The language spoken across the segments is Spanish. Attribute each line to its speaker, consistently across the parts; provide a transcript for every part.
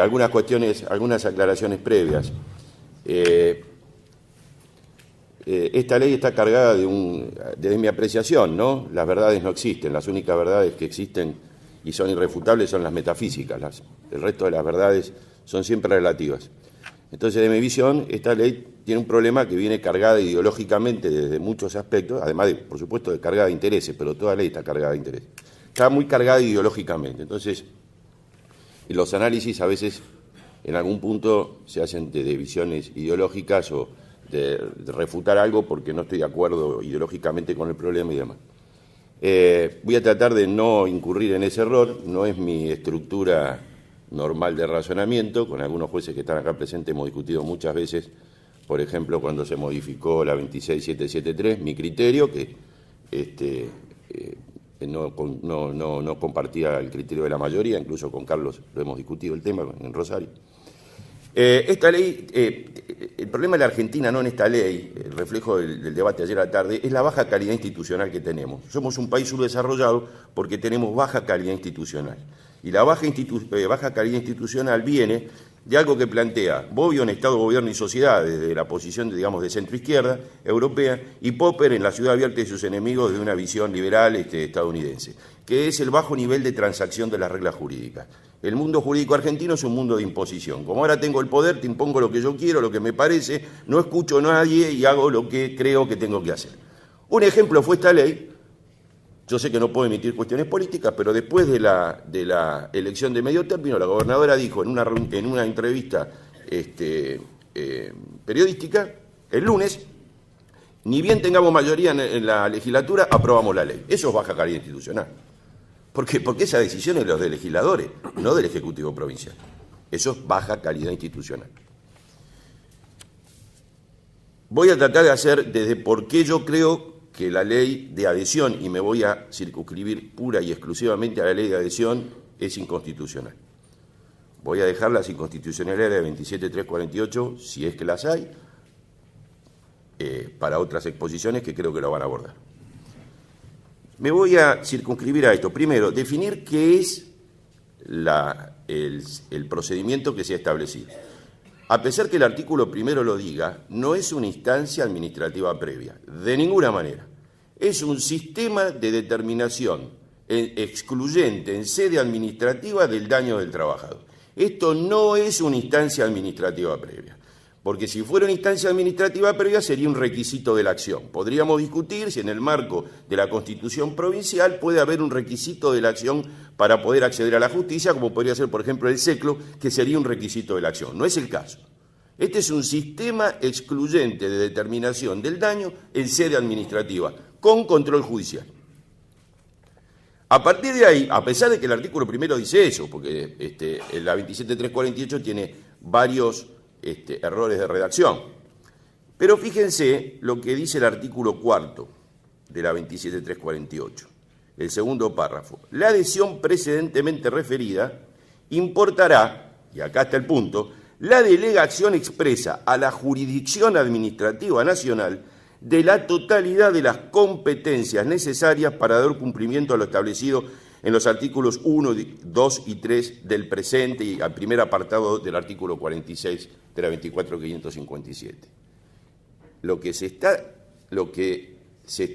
Speaker 1: Algunas cuestiones, algunas aclaraciones previas. Esta ley está cargada desde mi apreciación, ¿no? Las verdades no existen, las únicas verdades que existen y son irrefutables son las metafísicas, el resto de las verdades son siempre relativas. Entonces, de mi visión, esta ley tiene un problema que viene cargada ideológicamente desde muchos aspectos, además de, por supuesto, de cargada de intereses, pero toda ley está cargada de intereses. Está muy cargada ideológicamente. Entonces, los análisis a veces, en algún punto, se hacen desde visiones ideológicas o de refutar algo porque no estoy de acuerdo ideológicamente con el problema y demás. Voy a tratar de no incurrir en ese error, no es mi estructura normal de razonamiento. Con algunos jueces que están acá presentes hemos discutido muchas veces, por ejemplo, cuando se modificó la 26773, mi criterio, que no compartía el criterio de la mayoría, incluso con Carlos lo hemos discutido el tema en Rosario. Esta ley, el problema de la Argentina, no en esta ley, el reflejo del debate ayer a la tarde, es la baja calidad institucional que tenemos. Somos un país subdesarrollado porque tenemos baja calidad institucional. Y la baja calidad institucional viene de algo que plantea Bobbio en Estado, Gobierno y Sociedad, desde la posición, digamos, de centroizquierda europea, y Popper en La ciudad abierta y sus enemigos, de una visión liberal estadounidense, que es el bajo nivel de transacción de las reglas jurídicas. El mundo jurídico argentino es un mundo de imposición. Como ahora tengo el poder, te impongo lo que yo quiero, lo que me parece, no escucho a nadie y hago lo que creo que tengo que hacer. Un ejemplo fue esta ley. Yo sé que no puedo emitir cuestiones políticas, pero después de la elección de medio término, la gobernadora dijo en una entrevista periodística, el lunes, ni bien tengamos mayoría en la legislatura, aprobamos la ley. Eso es baja calidad institucional. ¿Por qué? Porque esa decisión es de los legisladores, no del Ejecutivo Provincial. Eso es baja calidad institucional. Voy a tratar de hacer desde por qué yo creo que la ley de adhesión, y me voy a circunscribir pura y exclusivamente a la ley de adhesión, es inconstitucional. Voy a dejar las inconstitucionalidades de 27348, si es que las hay, para otras exposiciones que creo que lo van a abordar. Me voy a circunscribir a esto. Primero, definir qué es el procedimiento que se ha establecido. A pesar que el artículo primero lo diga, no es una instancia administrativa previa, de ninguna manera. Es un sistema de determinación excluyente en sede administrativa del daño del trabajador. Esto no es una instancia administrativa previa, porque si fuera una instancia administrativa previa sería un requisito de la acción. Podríamos discutir si en el marco de la Constitución provincial puede haber un requisito de la acción para poder acceder a la justicia, como podría ser, por ejemplo, el SECLO, que sería un requisito de la acción. No es el caso. Este es un sistema excluyente de determinación del daño en sede administrativa, con control judicial. A partir de ahí, a pesar de que el artículo primero dice eso, porque la 27348 tiene varios errores de redacción, pero fíjense lo que dice el artículo cuarto de la 27348, el segundo párrafo. La adhesión precedentemente referida importará, y acá está el punto, la delegación expresa a la jurisdicción administrativa nacional de la totalidad de las competencias necesarias para dar cumplimiento a lo establecido en los artículos 1, 2 y 3 del presente y al primer apartado del artículo 46 de la 24557. Lo que se está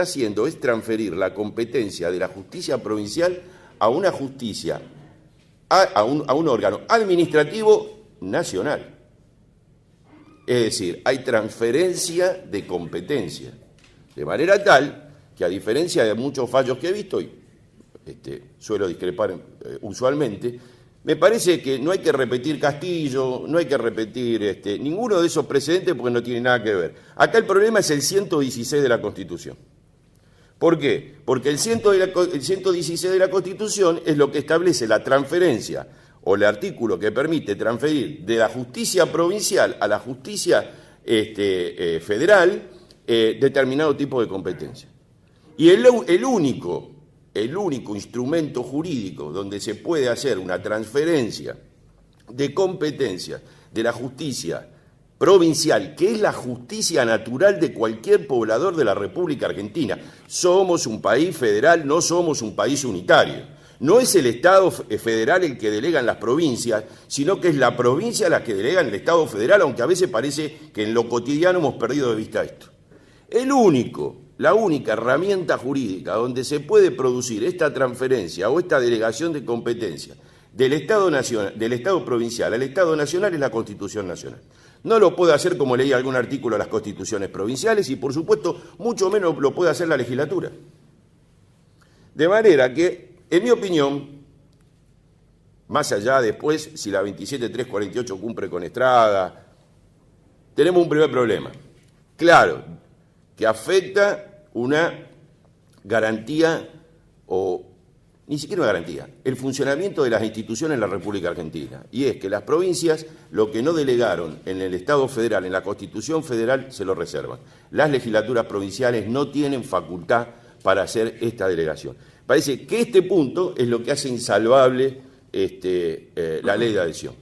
Speaker 1: haciendo es transferir la competencia de la justicia provincial a una justicia, a un órgano administrativo nacional. Es decir, hay transferencia de competencia, de manera tal que, a diferencia de muchos fallos que he visto, y suelo discrepar usualmente, me parece que no hay que repetir Castillo, no hay que repetir ninguno de esos precedentes porque no tiene nada que ver. Acá el problema es el 116 de la Constitución. ¿Por qué? Porque el 116 de la Constitución es lo que establece la transferencia, o el artículo que permite transferir de la justicia provincial a la justicia federal determinado tipo de competencia. Y el único instrumento jurídico donde se puede hacer una transferencia de competencia de la justicia provincial, que es la justicia natural de cualquier poblador de la República Argentina. Somos un país federal, no somos un país unitario. No es el Estado federal el que delega en las provincias, sino que es la provincia la que delega en el Estado federal, aunque a veces parece que en lo cotidiano hemos perdido de vista esto. La única herramienta jurídica donde se puede producir esta transferencia o esta delegación de competencia del Estado provincial al Estado nacional es la Constitución Nacional. No lo puede hacer, como leí algún artículo, las constituciones provinciales y, por supuesto, mucho menos lo puede hacer la legislatura. De manera que, en mi opinión, más allá después, si la 27348 cumple con Estrada, tenemos un primer problema. Claro, que afecta una garantía o ni siquiera una garantía, el funcionamiento de las instituciones en la República Argentina. Y es que las provincias, lo que no delegaron en el Estado federal, en la Constitución federal, se lo reservan. Las legislaturas provinciales no tienen facultad para hacer esta delegación. Parece que este punto es lo que hace insalvable la ley de adhesión.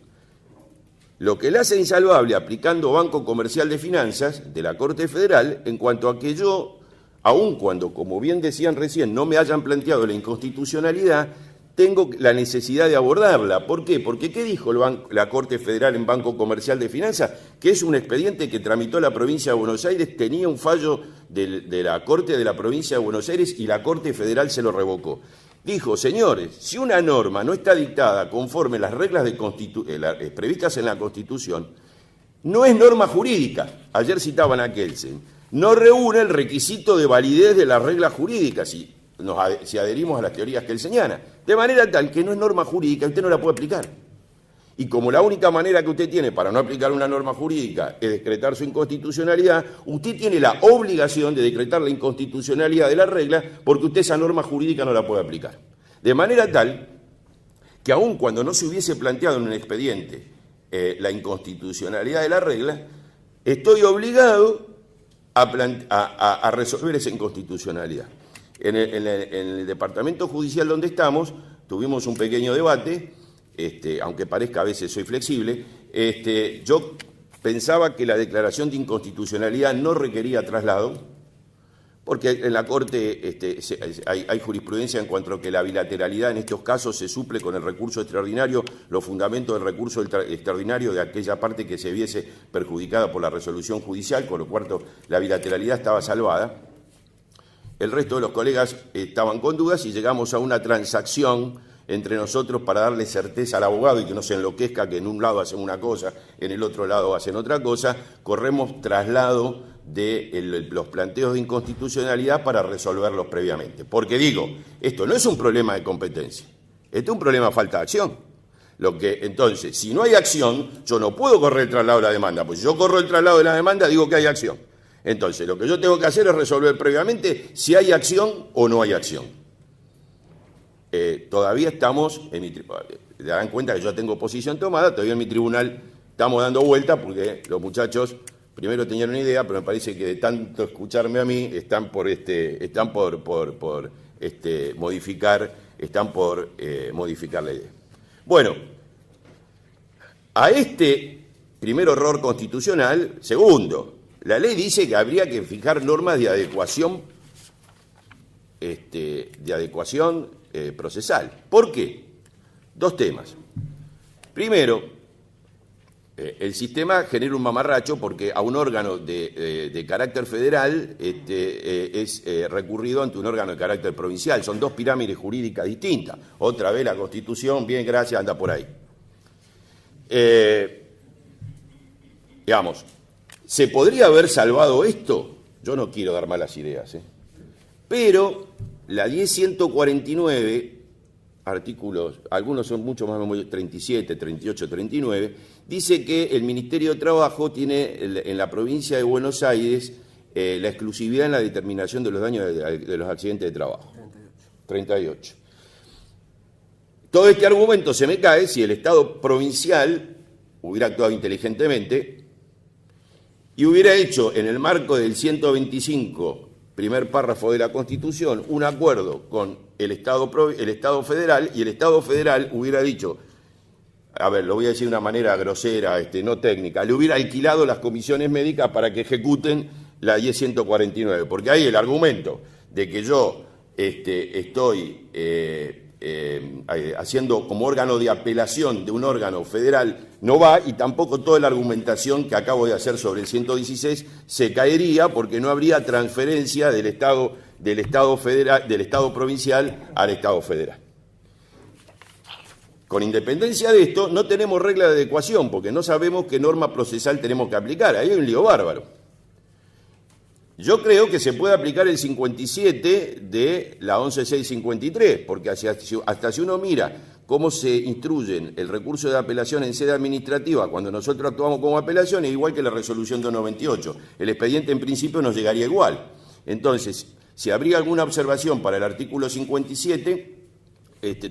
Speaker 1: Lo que le hace insalvable aplicando Banco Comercial de Finanzas de la Corte Federal, en cuanto a que yo, aun cuando, como bien decían recién, no me hayan planteado la inconstitucionalidad, tengo la necesidad de abordarla. ¿Por qué? Porque ¿qué dijo la Corte Federal en Banco Comercial de Finanzas? Que es un expediente que tramitó la provincia de Buenos Aires, tenía un fallo de la Corte de la provincia de Buenos Aires y la Corte Federal se lo revocó. Dijo, señores, si una norma no está dictada conforme las reglas previstas en la Constitución, no es norma jurídica. Ayer citaban a Kelsen. No reúne el requisito de validez de las reglas jurídicas si adherimos a las teorías kelsenianas. De manera tal que no es norma jurídica, usted no la puede aplicar. Y como la única manera que usted tiene para no aplicar una norma jurídica es decretar su inconstitucionalidad, usted tiene la obligación de decretar la inconstitucionalidad de la regla porque usted esa norma jurídica no la puede aplicar. De manera tal que aun cuando no se hubiese planteado en un expediente la inconstitucionalidad de la regla, estoy obligado a resolver esa inconstitucionalidad. En el departamento judicial donde estamos tuvimos un pequeño debate, aunque parezca a veces soy flexible, yo pensaba que la declaración de inconstitucionalidad no requería traslado, porque en la Corte hay jurisprudencia en cuanto a que la bilateralidad en estos casos se suple con el recurso extraordinario, los fundamentos del recurso extraordinario de aquella parte que se viese perjudicada por la resolución judicial, con lo cual la bilateralidad estaba salvada. El resto de los colegas estaban con dudas y llegamos a una transacción entre nosotros para darle certeza al abogado y que no se enloquezca que en un lado hacen una cosa, en el otro lado hacen otra cosa, corremos traslado de los planteos de inconstitucionalidad para resolverlos previamente. Porque digo, esto no es un problema de competencia, esto es un problema de falta de acción. Entonces, si no hay acción, yo no puedo correr el traslado de la demanda, pues si yo corro el traslado de la demanda, digo que hay acción. Entonces, lo que yo tengo que hacer es resolver previamente si hay acción o no hay acción. Todavía estamos, se darán cuenta que yo tengo posición tomada, todavía en mi tribunal estamos dando vuelta porque los muchachos primero tenían una idea, pero me parece que de tanto escucharme a mí están por modificar la idea. Bueno, a este primer error constitucional, segundo, la ley dice que habría que fijar normas de adecuación procesal. ¿Por qué? Dos temas. Primero, el sistema genera un mamarracho porque a un órgano de carácter federal es recurrido ante un órgano de carácter provincial. Son dos pirámides jurídicas distintas. Otra vez la Constitución, bien, gracias, anda por ahí. Digamos, ¿se podría haber salvado esto? Yo no quiero dar malas ideas, pero la 10.149, artículos, algunos son mucho más, 37, 38, 39, dice que el Ministerio de Trabajo tiene en la provincia de Buenos Aires la exclusividad en la determinación de los daños de los accidentes de trabajo. 38. Todo este argumento se me cae si el Estado provincial hubiera actuado inteligentemente y hubiera hecho en el marco del 125, primer párrafo de la Constitución, un acuerdo con el Estado federal, y el Estado federal hubiera dicho, a ver, lo voy a decir de una manera grosera, no técnica, le hubiera alquilado las comisiones médicas para que ejecuten la 10.149, porque ahí el argumento de que yo estoy haciendo como órgano de apelación de un órgano federal no va, y tampoco toda la argumentación que acabo de hacer sobre el 116 se caería porque no habría transferencia del Estado provincial al Estado federal. Con independencia de esto, no tenemos regla de adecuación porque no sabemos qué norma procesal tenemos que aplicar. Ahí hay un lío bárbaro. Yo creo que se puede aplicar el 57 de la 11653, porque hasta si uno mira cómo se instruyen el recurso de apelación en sede administrativa cuando nosotros actuamos como apelación, es igual que la resolución 298. El expediente en principio nos llegaría igual. Entonces, si habría alguna observación para el artículo 57,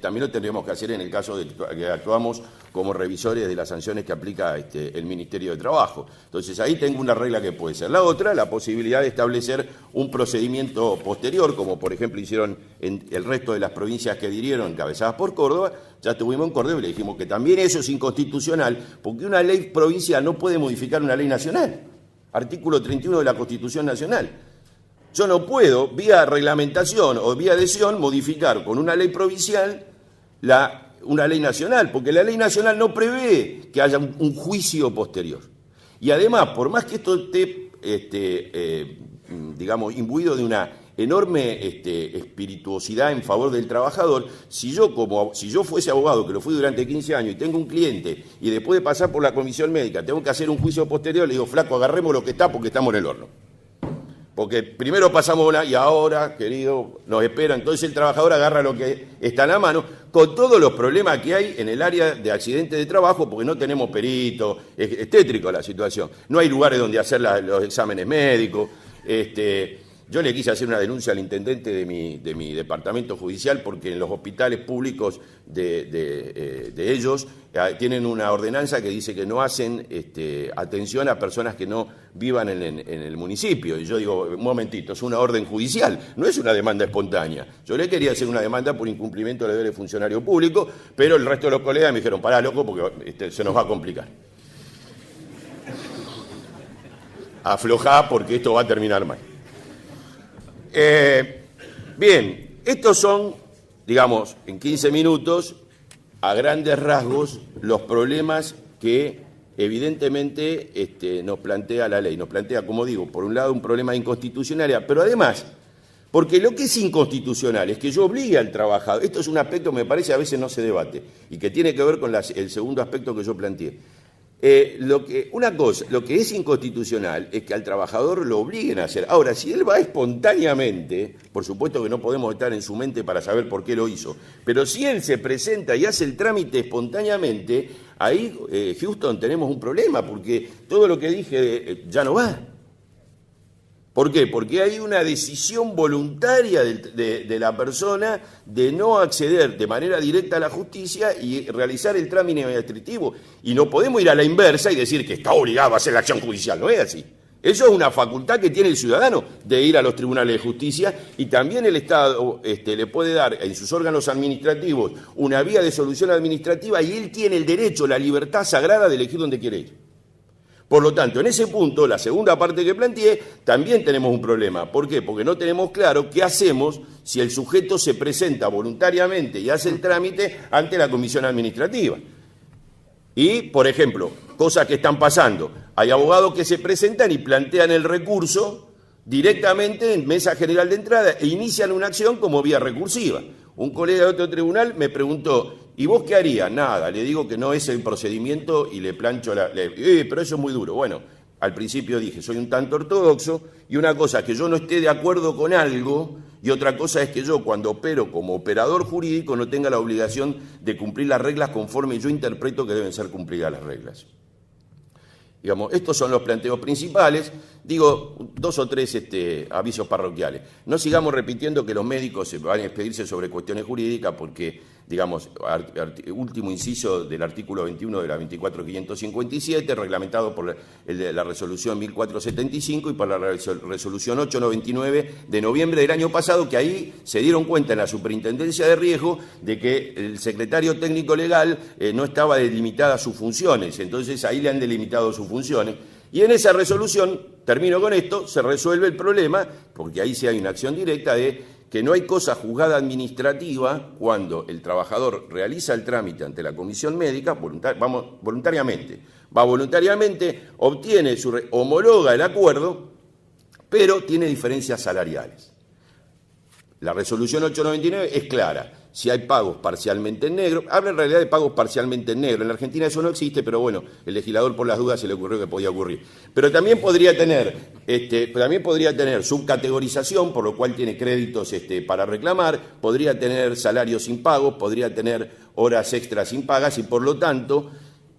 Speaker 1: también lo tendríamos que hacer en el caso de que actuamos como revisores de las sanciones que aplica el Ministerio de Trabajo. Entonces, ahí tengo una regla que puede ser. La otra, la posibilidad de establecer un procedimiento posterior, como por ejemplo hicieron en el resto de las provincias que adhirieron, encabezadas por Córdoba. Ya estuvimos en Córdoba y le dijimos que también eso es inconstitucional, porque una ley provincial no puede modificar una ley nacional. Artículo 31 de la Constitución Nacional. Yo no puedo, vía reglamentación o vía adhesión, modificar con una ley provincial una ley nacional, porque la ley nacional no prevé que haya un juicio posterior. Y además, por más que esto esté, digamos, imbuido de una enorme espirituosidad en favor del trabajador, si yo fuese abogado, que lo fui durante 15 años, y tengo un cliente, y después de pasar por la comisión médica, tengo que hacer un juicio posterior, le digo, flaco, agarremos lo que está porque estamos en el horno. Porque primero pasamos una y ahora, querido, nos espera. Entonces el trabajador agarra lo que está en la mano, con todos los problemas que hay en el área de accidentes de trabajo, porque no tenemos peritos, es tétrico la situación. No hay lugares donde hacer los exámenes médicos. Yo le quise hacer una denuncia al intendente de mi departamento judicial porque en los hospitales públicos de ellos tienen una ordenanza que dice que no hacen atención a personas que no vivan en el municipio. Y yo digo, un momentito, es una orden judicial, no es una demanda espontánea. Yo le quería hacer una demanda por incumplimiento de deberes de funcionario público, pero el resto de los colegas me dijeron, pará, loco, porque se nos va a complicar. Aflojá porque esto va a terminar mal. Bien, estos son, digamos, en 15 minutos, a grandes rasgos, los problemas que evidentemente nos plantea la ley. Nos plantea, como digo, por un lado un problema de inconstitucionalidad, pero además, porque lo que es inconstitucional es que yo obligue al trabajador, esto es un aspecto que me parece a veces no se debate, y que tiene que ver con el segundo aspecto que yo planteé. Lo que es inconstitucional es que al trabajador lo obliguen a hacer. Ahora, si él va espontáneamente, por supuesto que no podemos estar en su mente para saber por qué lo hizo, pero si él se presenta y hace el trámite espontáneamente, ahí, Houston, tenemos un problema, porque todo lo que dije ya no va. ¿Por qué? Porque hay una decisión voluntaria de la persona de no acceder de manera directa a la justicia y realizar el trámite administrativo. Y no podemos ir a la inversa y decir que está obligado a hacer la acción judicial. No es así. Eso es una facultad que tiene el ciudadano de ir a los tribunales de justicia, y también el Estado le puede dar en sus órganos administrativos una vía de solución administrativa, y él tiene el derecho, la libertad sagrada de elegir dónde quiere ir. Por lo tanto, en ese punto, la segunda parte que planteé, también tenemos un problema. ¿Por qué? Porque no tenemos claro qué hacemos si el sujeto se presenta voluntariamente y hace el trámite ante la comisión administrativa. Y, por ejemplo, cosas que están pasando. Hay abogados que se presentan y plantean el recurso directamente en mesa general de entrada e inician una acción como vía recursiva. Un colega de otro tribunal me preguntó, ¿y vos qué harías? Nada, le digo que no es el procedimiento y le plancho pero eso es muy duro. Bueno, al principio dije, soy un tanto ortodoxo, y una cosa es que yo no esté de acuerdo con algo, y otra cosa es que yo, cuando opero como operador jurídico, no tenga la obligación de cumplir las reglas conforme yo interpreto que deben ser cumplidas las reglas. Digamos, estos son los planteos principales. Digo, 2 o 3 avisos parroquiales. No sigamos repitiendo que los médicos se van a expedirse sobre cuestiones jurídicas porque, digamos, último inciso del artículo 21 de la 24.557, reglamentado por la resolución 1475 y por la resolución 899 de noviembre del año pasado, que ahí se dieron cuenta en la Superintendencia de Riesgo de que el secretario técnico legal no estaba delimitada sus funciones. Entonces ahí le han delimitado sus funciones. Y en esa resolución, termino con esto, se resuelve el problema, porque ahí sí hay una acción directa de que no hay cosa juzgada administrativa cuando el trabajador realiza el trámite ante la comisión médica voluntariamente. Va voluntariamente, obtiene homologa el acuerdo, pero tiene diferencias salariales. La resolución 899 es clara. Si hay pagos parcialmente en negro, habla en realidad de pagos parcialmente en negro. En la Argentina eso no existe, pero bueno, el legislador por las dudas se le ocurrió que podía ocurrir. Pero también podría tener subcategorización, por lo cual tiene créditos para reclamar, podría tener salarios sin pagos, podría tener horas extras sin pagas y por lo tanto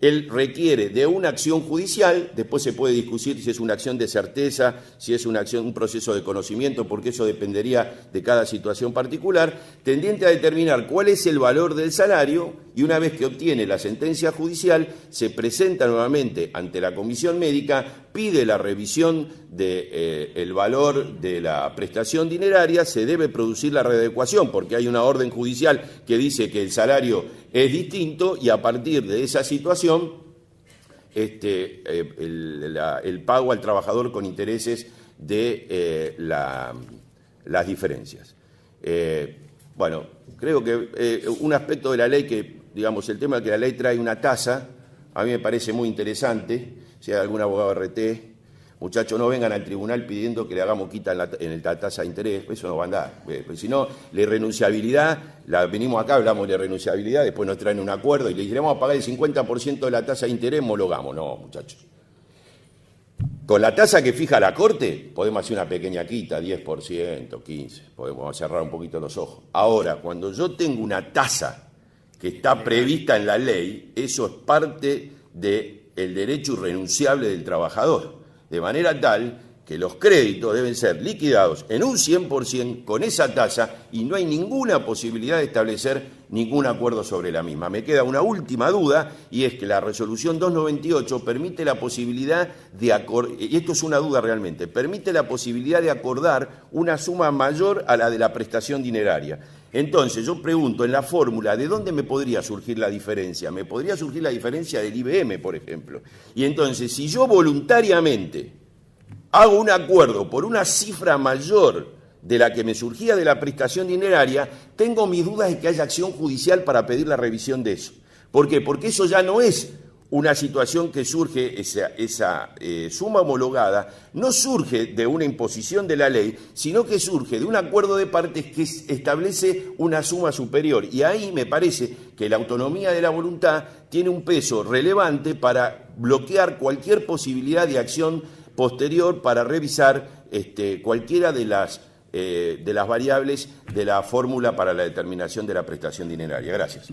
Speaker 1: él requiere de una acción judicial, después se puede discutir si es una acción de certeza, si es un proceso de conocimiento, porque eso dependería de cada situación particular, tendiente a determinar cuál es el valor del salario y una vez que obtiene la sentencia judicial, se presenta nuevamente ante la comisión médica, pide la revisión del valor de la prestación dineraria, se debe producir la readecuación, porque hay una orden judicial que dice que el salario es distinto y a partir de esa situación el pago al trabajador con intereses de las diferencias. Bueno, creo que un aspecto de la ley que, digamos, el tema de que la ley trae una tasa, a mí me parece muy interesante. Si hay algún abogado RT, muchachos, no vengan al tribunal pidiendo que le hagamos quita en la tasa de interés, eso no va a andar. Porque si no, la irrenunciabilidad, venimos acá, hablamos de renunciabilidad, después nos traen un acuerdo y le diremos a pagar el 50% de la tasa de interés, homologamos. No, muchachos. Con la tasa que fija la Corte, podemos hacer una pequeña quita, 10%, 15%, podemos cerrar un poquito los ojos. Ahora, cuando yo tengo una tasa que está prevista en la ley, eso es parte del derecho irrenunciable del trabajador, de manera tal que los créditos deben ser liquidados en un 100% con esa tasa y no hay ninguna posibilidad de establecer ningún acuerdo sobre la misma. Me queda una última duda y es que la resolución 298 permite la posibilidad de y esto es una duda realmente, permite la posibilidad de acordar una suma mayor a la de la prestación dineraria. Entonces, yo pregunto, en la fórmula, ¿de dónde me podría surgir la diferencia? Me podría surgir la diferencia del IBM, por ejemplo. Y entonces, si yo voluntariamente hago un acuerdo por una cifra mayor de la que me surgía de la prestación dineraria, tengo mis dudas de que haya acción judicial para pedir la revisión de eso. ¿Por qué? Porque eso ya no es una situación que surge, esa suma homologada, no surge de una imposición de la ley, sino que surge de un acuerdo de partes que establece una suma superior. Y ahí me parece que la autonomía de la voluntad tiene un peso relevante para bloquear cualquier posibilidad de acción posterior para revisar cualquiera de las variables de la fórmula para la determinación de la prestación dineraria. Gracias.